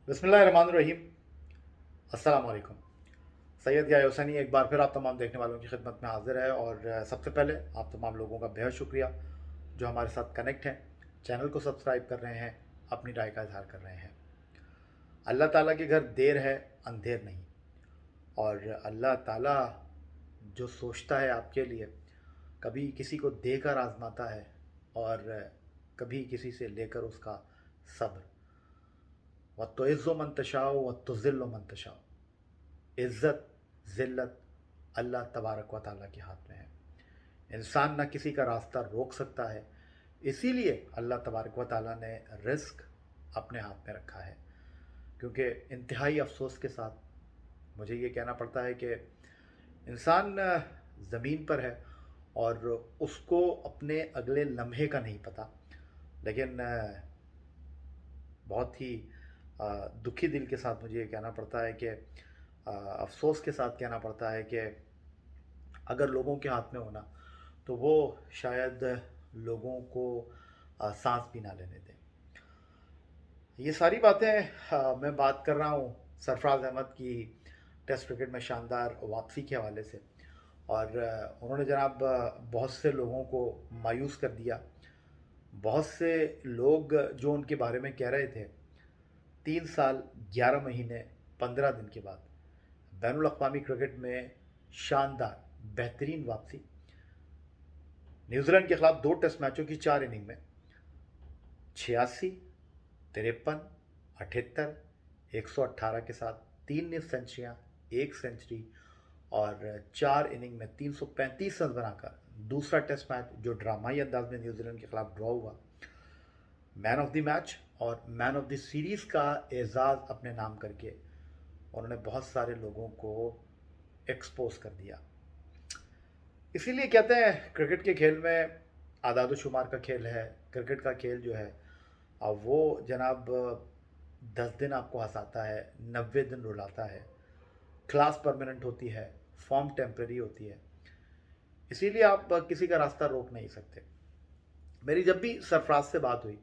बिस्मिल्लाहिर्रहमानिर्रहीम। अस्सलाम वालेकुम। सैयद या हुसैनी एक बार फिर आप तमाम देखने वालों की खिदमत में हाजिर है और सबसे पहले आप तमाम लोगों का बेहद शुक्रिया जो हमारे साथ कनेक्ट हैं, चैनल को सब्सक्राइब कर रहे हैं, अपनी राय का इजहार कर रहे हैं। अल्लाह ताला के घर देर है, अंधेर नहीं। और अल्लाह ताला जो सोचता है आपके लिए, कभी किसी को देकर आजमाता है और कभी किसी से लेकर उसका सब्र। व तो इज़्ज़ो मन तशाओ व तो ज़िल्लो मन तशाओ। इज़्ज़त ज़िल्लत अल्लाह तबारक व ताला के हाथ में है। इंसान न किसी का रास्ता रोक सकता है, इसीलिए अल्लाह तबारक व ताला ने रिस्क अपने हाथ में रखा है। क्योंकि इंतहाई अफसोस के साथ मुझे ये कहना पड़ता है कि इंसान ज़मीन पर है और उसको अपने अगले लम्हे का नहीं पता। लेकिन बहुत ही दुखी दिल के साथ मुझे ये कहना पड़ता है कि अफ़सोस के साथ कहना पड़ता है कि अगर लोगों के हाथ में होना तो वो शायद लोगों को सांस भी ना लेने दें। ये सारी बातें मैं बात कर रहा हूँ सरफराज अहमद की टेस्ट क्रिकेट में शानदार वापसी के हवाले से। और उन्होंने जनाब बहुत से लोगों को मायूस कर दिया। बहुत से लोग जो उनके बारे में कह रहे थे 3 साल 11 महीने 15 दिन के बाद बैनुल अक़वामी क्रिकेट में शानदार बेहतरीन वापसी। न्यूजीलैंड के खिलाफ 2 टेस्ट मैचों की 4 इनिंग में 86, 53, 78, 118 के साथ 3 सेंचुरियाँ, 1 सेंचुरी और 4 इनिंग में 335 रन बनाकर दूसरा टेस्ट मैच जो ड्रामाई अंदाज में न्यूजीलैंड के खिलाफ ड्रॉ हुआ, मैन ऑफ द मैच और मैन ऑफ द सीरीज़ का एजाज़ अपने नाम करके उन्होंने बहुत सारे लोगों को एक्सपोज कर दिया। इसीलिए कहते हैं क्रिकेट के खेल में आदाद व शुमार का खेल है। क्रिकेट का खेल जो है अब वो जनाब 10 दिन आपको हंसाता है, 90 दिन रुलाता है। क्लास परमानेंट होती है, फॉर्म टेम्परेरी होती है। इसीलिए आप किसी का रास्ता रोक नहीं सकते। मेरी जब भी सरफराज से बात हुई,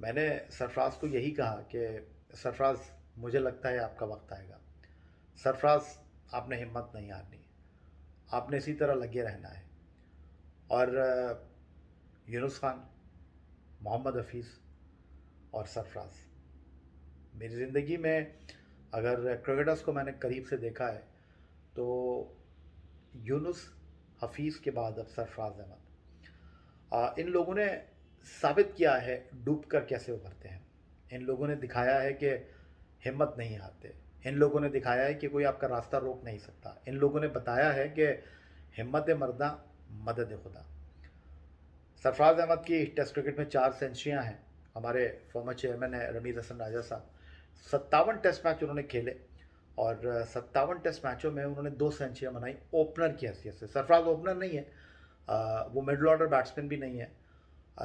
मैंने सरफराज को यही कहा कि सरफराज मुझे लगता है आपका वक्त आएगा। सरफराज आपने हिम्मत नहीं हारनी, आपने इसी तरह लगे रहना है। और यूनुस खान, मोहम्मद हफीज़ और सरफराज, मेरी ज़िंदगी में अगर क्रिकेटर्स को मैंने करीब से देखा है तो यूनुस, हफीज़ के बाद अब सरफराज अहमद। इन लोगों ने साबित किया है डूब कर कैसे उभरते हैं। इन लोगों ने दिखाया है कि हिम्मत नहीं हारते। इन लोगों ने दिखाया है कि कोई आपका रास्ता रोक नहीं सकता। इन लोगों ने बताया है कि हिम्मत मर्दा मदद खुदा। सरफराज अहमद की टेस्ट क्रिकेट में 4 सेंचुरियाँ हैं। हमारे फॉर्मर चेयरमैन है रमीज़ हसन राजा साहब, 57 टेस्ट मैच उन्होंने खेले और 57 टेस्ट मैचों में उन्होंने 2 सेंचुरियाँ बनाई ओपनर की हैसियत से। सरफराज ओपनर नहीं है, वो मिडल ऑर्डर बैट्समैन भी नहीं है,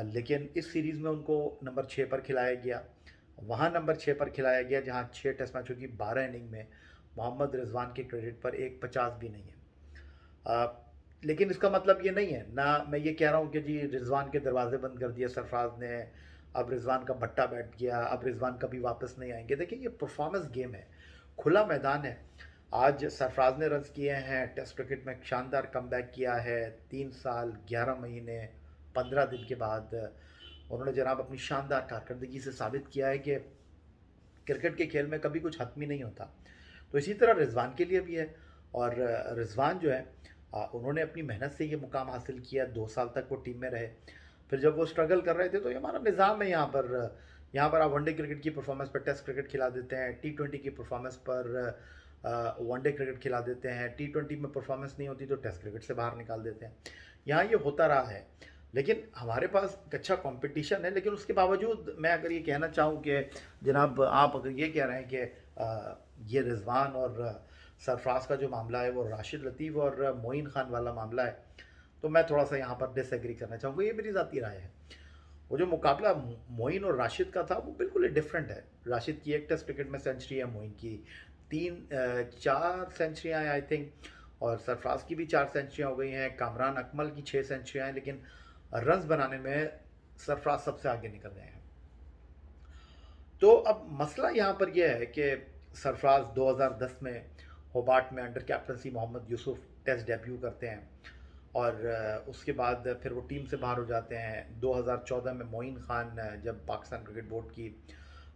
लेकिन इस सीरीज़ में उनको नंबर 6 पर खिलाया गया। वहाँ नंबर 6 पर खिलाया गया जहाँ 6 टेस्ट मैचों की 12 इनिंग में मोहम्मद रिजवान के क्रेडिट पर एक 50 भी नहीं है। लेकिन इसका मतलब ये नहीं है ना मैं ये कह रहा हूँ कि जी रिजवान के दरवाजे बंद कर दिए सरफराज ने, अब रिजवान का भट्टा बैठ गया, अब रिजवान कभी वापस नहीं आएंगे। देखिए ये परफॉर्मेंस गेम है, खुला मैदान है। आज सरफराज ने रन किए हैं, टेस्ट क्रिकेट में शानदार कमबैक किया है। 3 साल 11 महीने 15 दिन के बाद उन्होंने जनाब अपनी शानदार कारकर्दगी से साबित किया है कि क्रिकेट के खेल में कभी कुछ हतमी नहीं होता। तो इसी तरह रिजवान के लिए भी है। और रिजवान जो है उन्होंने अपनी मेहनत से ये मुकाम हासिल किया। 2 साल तक वो टीम में रहे। फिर जब वो स्ट्रगल कर रहे थे तो ये हमारा निज़ाम है यहाँ पर आप वनडे क्रिकेट की परफॉर्मेंस पर टेस्ट क्रिकेट खिला देते हैं, T20 की परफॉर्मेंस पर वनडे क्रिकेट खिला देते हैं, T20 में परफॉर्मेंस नहीं होती तो टेस्ट क्रिकेट से बाहर निकाल देते हैं। यहाँ ये होता रहा है। लेकिन हमारे पास एक अच्छा कंपटीशन है। लेकिन उसके बावजूद मैं अगर ये कहना चाहूँ कि जनाब आप अगर ये कह रहे हैं कि ये रिजवान और सरफराज का जो मामला है वो राशिद लतीफ़ और मोइन खान वाला मामला है, तो मैं थोड़ा सा यहाँ पर डिसएग्री करना चाहूँगा। ये मेरी ज़ाती राय है। वो जो मुकाबला मोइन और राशिद का था वो बिल्कुल ही डिफरेंट है। राशिद की एक टेस्ट क्रिकेट में सेंचुरी है, मोइन की 4 सेंचुरियाँ हैं आई थिंक, और सरफराज की भी 4 सेंचुरियाँ हो गई हैं। कामरान अकमल की 6 सेंचुरियाँ हैं, लेकिन रन्स बनाने में सरफराज सबसे आगे निकल गए हैं। तो अब मसला यहाँ पर यह है कि सरफराज 2010 में होबार्ट में under captaincy Mohammad Yousuf test debut करते हैं, और उसके बाद फिर वो टीम से बाहर हो जाते हैं। 2014 में मोइन खान जब पाकिस्तान क्रिकेट बोर्ड की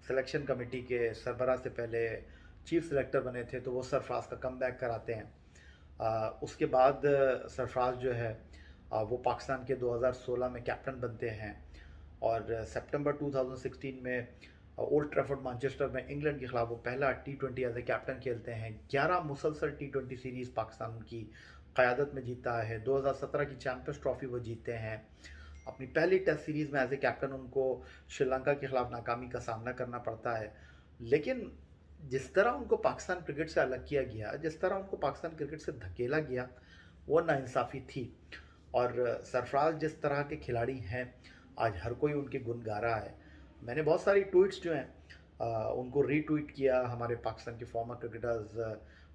सिलेक्शन कमेटी के सरबराह से पहले चीफ सेलेक्टर बने थे, तो वो सरफराज का कम बैक कराते हैं। उसके बाद सरफराज जो है वो पाकिस्तान के 2016 में कैप्टन बनते हैं, और सितंबर 2016 में ओल्ड ट्रैफर्ड मैनचेस्टर में इंग्लैंड के खिलाफ वो पहला T20 एज ए कैप्टन खेलते हैं। 11 मुसलसल T20 सीरीज़ पाकिस्तान की क़यादत में जीता है। 2017 की चैम्पियंस ट्रॉफी वो जीतते हैं। अपनी पहली टेस्ट सीरीज़ में एज ए कैप्टन उनको श्रीलंका के खिलाफ नाकामी का सामना करना पड़ता है। लेकिन जिस तरह उनको पाकिस्तान क्रिकेट से अलग किया गया, जिस तरह उनको पाकिस्तान क्रिकेट से धकेला गया, वो नाइंसाफ़ी थी। और सरफराज जिस तरह के खिलाड़ी हैं, आज हर कोई उनके गुण गा रहा है। मैंने बहुत सारी ट्वीट्स जो हैं उनको रीट्वीट किया। हमारे पाकिस्तान के फॉर्मर क्रिकेटर्स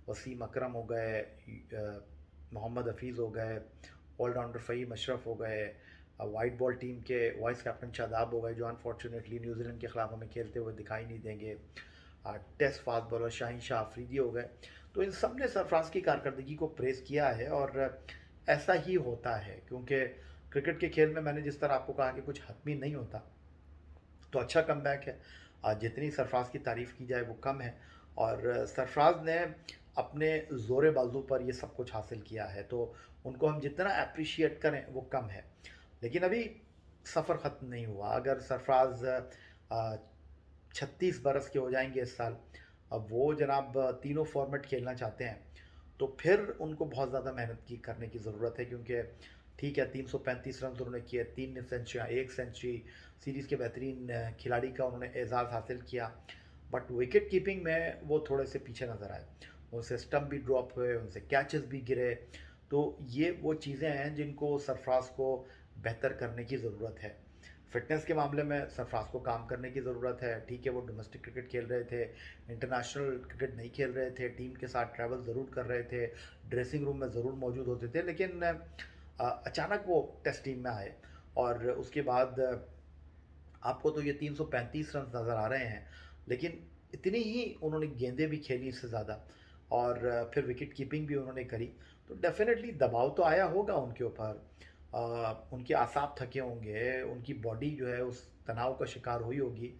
वसीम अकरम हो गए, मोहम्मद हफीज़ हो गए, ऑलराउंडर फ़हीम अशरफ हो गए, वाइट बॉल टीम के वाइस कैप्टन शादाब हो गए, जो अनफॉर्चुनेटली न्यूजीलैंड के ख़िलाफ़ हमें खेलते हुए दिखाई नहीं देंगे। Test fast bowler Shaheen Shah Afridi हो गए। तो इन सब ने सरफराज की कारकर्दगी को प्रेज़ किया है, और ऐसा ही होता है क्योंकि क्रिकेट के खेल में मैंने जिस तरह आपको कहा कि कुछ हतमी नहीं होता, तो अच्छा कमबैक है। जितनी सरफराज की तारीफ़ की जाए वो कम है, और सरफराज ने अपने ज़ोरे बाजू पर ये सब कुछ हासिल किया है, तो उनको हम जितना अप्रिशिएट करें वो कम है। लेकिन अभी सफ़र ख़त्म नहीं हुआ। अगर सरफराज 36 बरस के हो जाएंगे इस साल, अब वो जनाब तीनों फॉर्मेट खेलना चाहते हैं, तो फिर उनको बहुत ज़्यादा मेहनत की करने की ज़रूरत है। क्योंकि ठीक है, 335 रन उन्होंने किए, 3 सेंचुरियाँ, 1 सेंचुरी, सीरीज़ के बेहतरीन खिलाड़ी का उन्होंने एजाज़ हासिल किया। बट विकेट कीपिंग में वो थोड़े से पीछे नज़र आए। उनसे स्टंप भी ड्रॉप हुए, उनसे कैचेस भी गिरे। तो ये वो चीज़ें हैं जिनको सरफराज को बेहतर करने की ज़रूरत है। फ़िटनेस के मामले में सरफराज को काम करने की ज़रूरत है। ठीक है, वो डोमेस्टिक क्रिकेट खेल रहे थे, इंटरनेशनल क्रिकेट नहीं खेल रहे थे, टीम के साथ ट्रैवल ज़रूर कर रहे थे, ड्रेसिंग रूम में ज़रूर मौजूद होते थे, लेकिन अचानक वो टेस्ट टीम में आए, और उसके बाद आपको तो ये 335 रन नज़र आ रहे हैं, लेकिन इतनी ही उन्होंने गेंदें भी खेली इससे ज़्यादा, और फिर विकेट कीपिंग भी उन्होंने करी। तो डेफिनेटली दबाव तो आया होगा उनके ऊपर। उनके आसाब थके होंगे, उनकी बॉडी जो है उस तनाव का शिकार हुई होगी।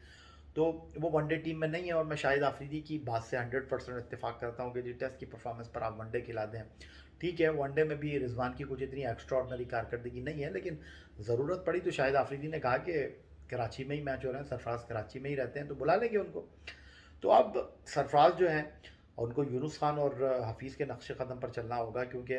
तो वो वनडे टीम में नहीं है, और मैं शाहिद आफरीदी की बात से 100% इत्तेफाक करता हूँ कि जी टेस्ट की परफॉर्मेंस पर आप वनडे खिला दें। ठीक है, वनडे में भी रिजवान की कुछ इतनी एक्स्ट्राऑर्डिनरी कारकर्दगी नहीं है, लेकिन ज़रूरत पड़ी तो शाहिद आफरीदी ने कहा कि कराची में ही मैच हो रहे हैं, सरफराज कराची में ही रहते हैं, तो बुला लेंगे उनको। तो अब सरफराज जो हैं, उनको यूनुस खान और हफीज़ के नक्शे कदम पर चलना होगा, क्योंकि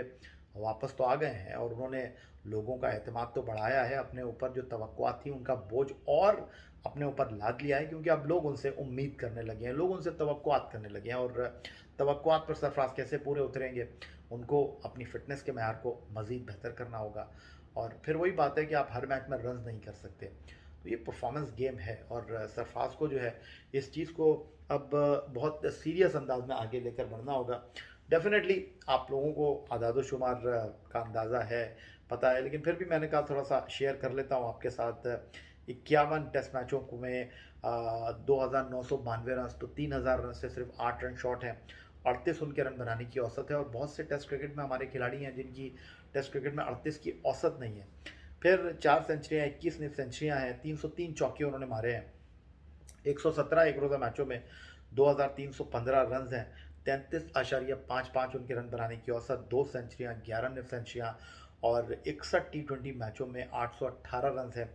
वापस तो आ गए हैं और उन्होंने लोगों का एतमाद तो बढ़ाया है। अपने ऊपर जो तवक्कुआत थी उनका बोझ और अपने ऊपर लाद लिया है, क्योंकि अब लोग उनसे उम्मीद करने लगे हैं, लोग उनसे तवक्कुआत करने लगे हैं। और तवक्कुआत पर सरफराज कैसे पूरे उतरेंगे, उनको अपनी फ़िटनेस के मैयार को मज़ीद बेहतर करना होगा। और फिर वही बात है कि आप हर मैच में रन नहीं कर सकते, तो ये परफॉर्मेंस गेम है, और सरफराज को जो है इस चीज़ को अब बहुत सीरियस अंदाज में आगे लेकर बढ़ना होगा। डेफिनेटली आप लोगों को आदाद शुमार का अंदाज़ा है, पता है, लेकिन फिर भी मैंने कहा थोड़ा सा शेयर कर लेता हूँ आपके साथ। 51 टेस्ट मैचों में 2,992 रन, तो 3,000 रन से सिर्फ 8 रन शॉर्ट हैं। 38 उनके रन बनाने की औसत है, और बहुत से टेस्ट क्रिकेट में हमारे खिलाड़ी हैं जिनकी टेस्ट क्रिकेट में 38 की औसत नहीं है। फिर 4 सेंचुरियाँ, 21 सेंचुरियाँ हैं, 303 चौके उन्होंने मारे हैं। 117 एक रोज़ा मैचों में 2,315 रन हैं। 33.55 उनके रन बनाने की औसत, 2 सेंचुरियाँ, 11 सेंचुरियाँ, और 61 T20 मैचों में 818 रन हैं।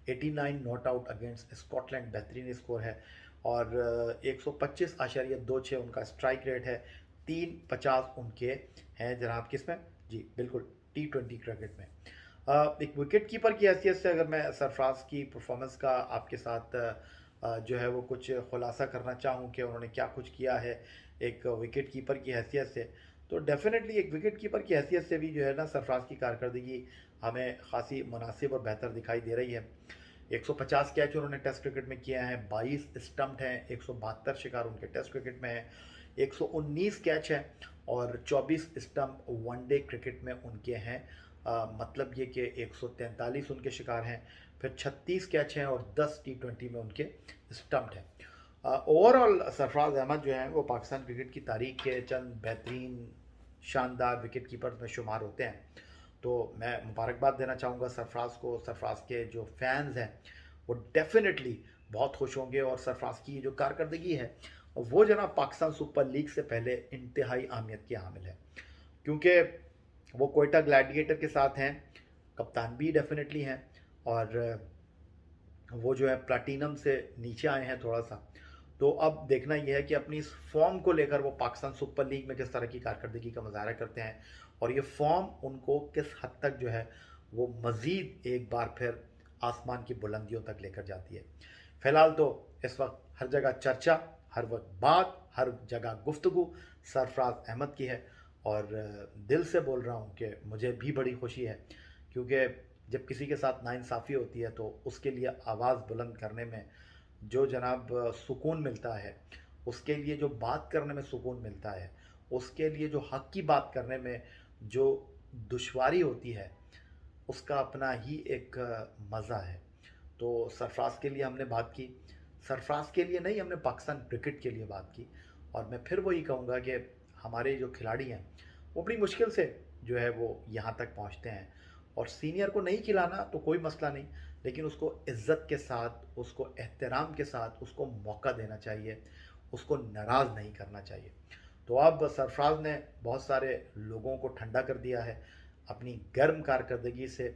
89 नॉट आउट अगेंस्ट स्कॉटलैंड बेहतरीन स्कोर है, और 125.26 उनका स्ट्राइक रेट है। 350 उनके हैं जनाब किसमें, जी बिल्कुल, T20 क्रिकेट में। एक विकेट कीपर की हैसियत से अगर मैं सरफराज की परफॉर्मेंस का आपके साथ जो है वो कुछ खुलासा करना चाहूँ कि उन्होंने क्या कुछ किया है एक विकेट कीपर की हैसियत से, तो डेफिनेटली एक विकेट कीपर की हैसियत से भी जो है ना, सरफराज की कारकर्दगी हमें खासी मुनासिब और बेहतर दिखाई दे रही है। 150 कैच उन्होंने टेस्ट क्रिकेट में किए हैं, 22 स्टम्प्ड हैं, 172 शिकार उनके टेस्ट क्रिकेट में है, 119 कैच हैं, और 24 स्टम्प वनडे क्रिकेट में उनके हैं। मतलब ये कि 143 उनके शिकार हैं, फिर 36 कैच हैं, और 10 T20 में उनके स्टम्प्ड हैं। ओवरऑल सरफराज अहमद जो हैं वो पाकिस्तान क्रिकेट की तारीख के चंद बेहतरीन शानदार विकेट कीपर में शुमार होते हैं। तो मैं मुबारकबाद देना चाहूँगा सरफराज को। सरफराज के जो फैंस हैं वो डेफिनेटली बहुत खुश होंगे, और सरफराज की जो कारकर्दगी है वो जनाब पाकिस्तान सुपर लीग से पहले इंतहाई अहमियत की हामिल है, क्योंकि वो कोयटा ग्लैडिएटर के साथ हैं, कप्तान भी डेफिनेटली हैं, और वो जो है प्लाटीनम से नीचे आए हैं थोड़ा सा। तो अब देखना यह है कि अपनी इस फॉर्म को लेकर वो पाकिस्तान सुपर लीग में किस तरह की कारकर्दगी का मुजाहरा करते हैं, और ये फॉर्म उनको किस हद तक जो है वो मज़ीद एक बार फिर आसमान की बुलंदियों तक लेकर जाती है। फ़िलहाल तो इस वक्त हर जगह चर्चा, हर वक्त बात, हर जगह गुफ्तगू सरफराज अहमद की है, और दिल से बोल रहा हूँ कि मुझे भी बड़ी खुशी है, क्योंकि जब किसी के साथ नाइंसाफ़ी होती है तो उसके लिए आवाज़ बुलंद करने में जो जनाब सुकून मिलता है, उसके लिए जो बात करने में सुकून मिलता है, उसके लिए जो हक़ की बात करने में जो दुश्वारी होती है, उसका अपना ही एक मज़ा है। तो सरफराज के लिए हमने बात की, सरफराज के लिए नहीं, हमने पाकिस्तान क्रिकेट के लिए बात की। और मैं फिर वही कहूँगा कि हमारे जो खिलाड़ी हैं वो बड़ी मुश्किल से जो है वो यहाँ तक पहुँचते हैं, और सीनियर को नहीं खिलाना तो कोई मसला नहीं, लेकिन उसको इज़्ज़त के साथ, उसको एहतराम के साथ उसको मौका देना चाहिए, उसको नाराज़ नहीं करना चाहिए। तो अब सरफराज ने बहुत सारे लोगों को ठंडा कर दिया है अपनी गर्म कारकर्दगी से।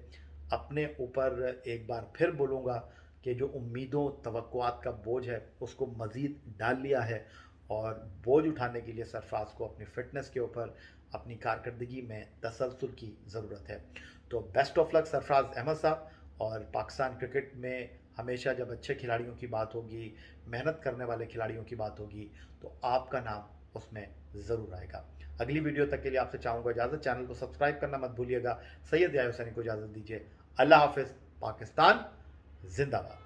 अपने ऊपर एक बार फिर बोलूँगा कि जो उम्मीदों तवक्कुआत का बोझ है उसको मज़ीद डाल लिया है, और बोझ उठाने के लिए सरफराज को अपनी फ़िटनेस के ऊपर, अपनी कारकर्दगी में तसलसल की ज़रूरत है। तो best of luck Sarfaraz Ahmed साहब। और पाकिस्तान क्रिकेट में हमेशा जब अच्छे खिलाड़ियों की बात होगी, मेहनत करने वाले खिलाड़ियों की बात होगी, तो आपका नाम उसमें ज़रूर आएगा। अगली वीडियो तक के लिए आपसे चाहूँगा इजाज़त। चैनल को सब्सक्राइब करना मत भूलिएगा। सैयद या हुसैनी को इजाज़त दीजिए। अल्लाह हाफिज़। पाकिस्तान जिंदाबाद।